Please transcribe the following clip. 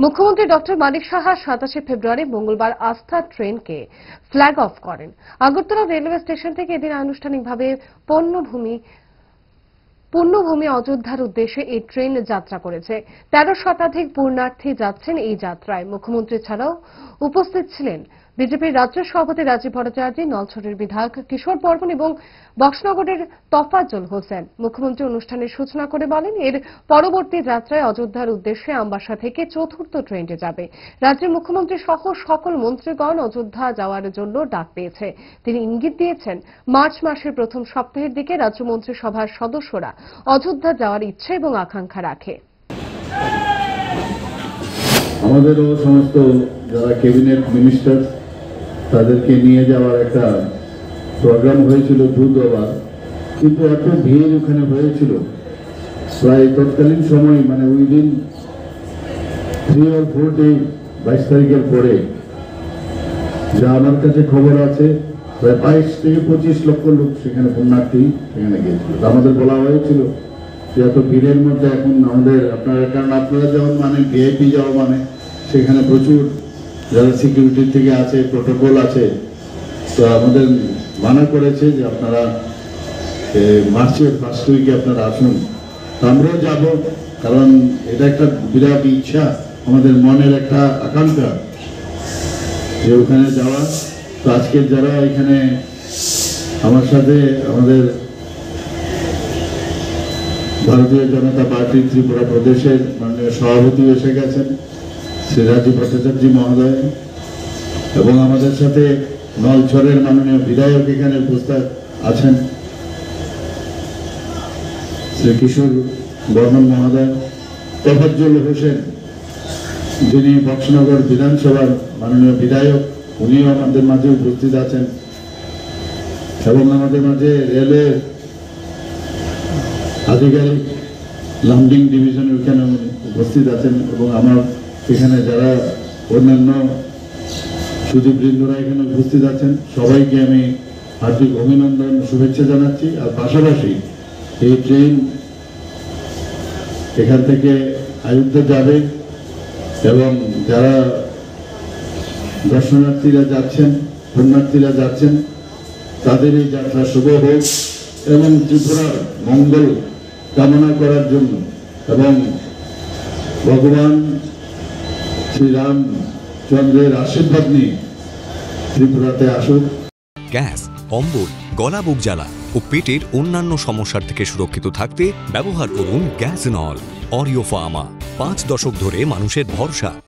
মুখ্যমন্ত্রী ডক্টর মানিক সাহা 27 ফেব্রুয়ারি মঙ্গলবার আস্থা ট্রেনকে ফ্ল্যাগ অফ করেন। আগরতলা রেলওয়ে স্টেশন থেকে এদিন আনুষ্ঠানিকভাবে পুণ্যভূমি অযোধ্যার উদ্দেশ্যে এই ট্রেন যাত্রা করেছে। 13 শতাধিক পুণ্যার্থী যাচ্ছেন এই যাত্রায়। মুখ্যমন্ত্রী ছাড়াও উপস্থিত ছিলেন বিজেপির রাজ্য সভাপতি রাজীব ভট্টাচার্য, নলছড়ের বিধায়ক কিশোর বর্মন এবং বক্সনগরের তফাজ্জল হোসেন। মুখ্যমন্ত্রী অনুষ্ঠানের সূচনা করে বলেন, এর পরবর্তী যাত্রায় অযোধ্যার উদ্দেশ্যে আমবাসা থেকে চতুর্থ ট্রেনটি যাবে। রাজ্যের মুখ্যমন্ত্রী সহ সকল মন্ত্রীগণ অযোধ্যা যাওয়ার জন্য ডাক পেয়েছে। তিনি ইঙ্গিত দিয়েছেন, মার্চ মাসের প্রথম সপ্তাহের দিকে রাজ্য মন্ত্রিসভার সদস্যরা অযোধ্যা যাওয়ার ইচ্ছে এবং আকাঙ্ক্ষা রাখে। আমাদেরও সমস্ত যারা ক্যাবিনেট মিনিস্টার তাদেরকে নিয়ে যাওয়ার একটা প্রোগ্রাম হয়েছিল বুধবার, কিন্তু এত ভিড় ওখানে হয়েছিল প্রায় তৎকালীন সময় মানে উইদিন 3 or 4 ডে 22 তারিখের পরে যা আমার কাছে খবর আছে প্রায় 22 থেকে 25 লক্ষ লোক সেখানে পুণ্যার্থী সেখানে গিয়েছিল। আমাদের বলা হয়েছিল যে এত ভিড়ের মধ্যে এখন আমাদের কারণ আপনারা যেমন মানে ভিআইপি যাওয়া মানে সেখানে প্রচুর যারা সিকিউরিটি থেকে আছে, প্রোটোকল আছে, তো আমাদের মানা করেছে যে আপনারা মার্চের ফার্স্ট উইকে আপনারা আসুন। আমরাও যাব, কারণ এটা একটা বিরাট ইচ্ছা, আমাদের মনের একটা আকাঙ্ক্ষা যে ওখানে যাওয়া। তো আজকে যারা এখানে আমার সাথে আমাদের ভারতীয় জনতা পার্টি ত্রিপুরা প্রদেশের মাননীয় সভাপতি এসে গেছেন শ্রী রাজীব ভট্টাচার্য মহোদয়, এবং আমাদের সাথে নলছড়ের মাননীয় বিধায়ক এখানে উপস্থিত আছেন শ্রী কিশোর বর্মন মহোদয়, তফাজ্জল হোসেন যিনি বক্সনগর বিধানসভার মাননীয় বিধায়ক, উনিও আমাদের মাঝে উপস্থিত আছেন, এবং আমাদের মাঝে রেলের আধিকারিক লামডিং ডিভিশনের ওখানে উপস্থিত আছেন, এবং আমার এখানে যারা অন্যান্য সুদীপবৃন্দরা এখানে উপস্থিত আছেন, সবাইকে আমি হার্দিক অভিনন্দন শুভেচ্ছা জানাচ্ছি। আর পাশাপাশি এই ট্রেন এখান থেকে অযোধ্যা যাবে, এবং যারা দর্শনার্থীরা যাচ্ছেন, পুণ্যার্থীরা যাচ্ছেন, তাদের এই যাত্রা শুভ হোক এবং ত্রিপুরার মঙ্গল কামনা করার জন্য, এবং ভগবান শ্রীরামচন্দ্রের আশীর্বাদ নিয়ে ত্রিপুরাতে আসুক। গ্যাস, অম্বল, গলা বুক জ্বালা ও পেটের অন্যান্য সমস্যার থেকে সুরক্ষিত থাকতে ব্যবহার করুন গ্যাসনল অরিও ফার্মা। 5 দশক ধরে মানুষের ভরসা।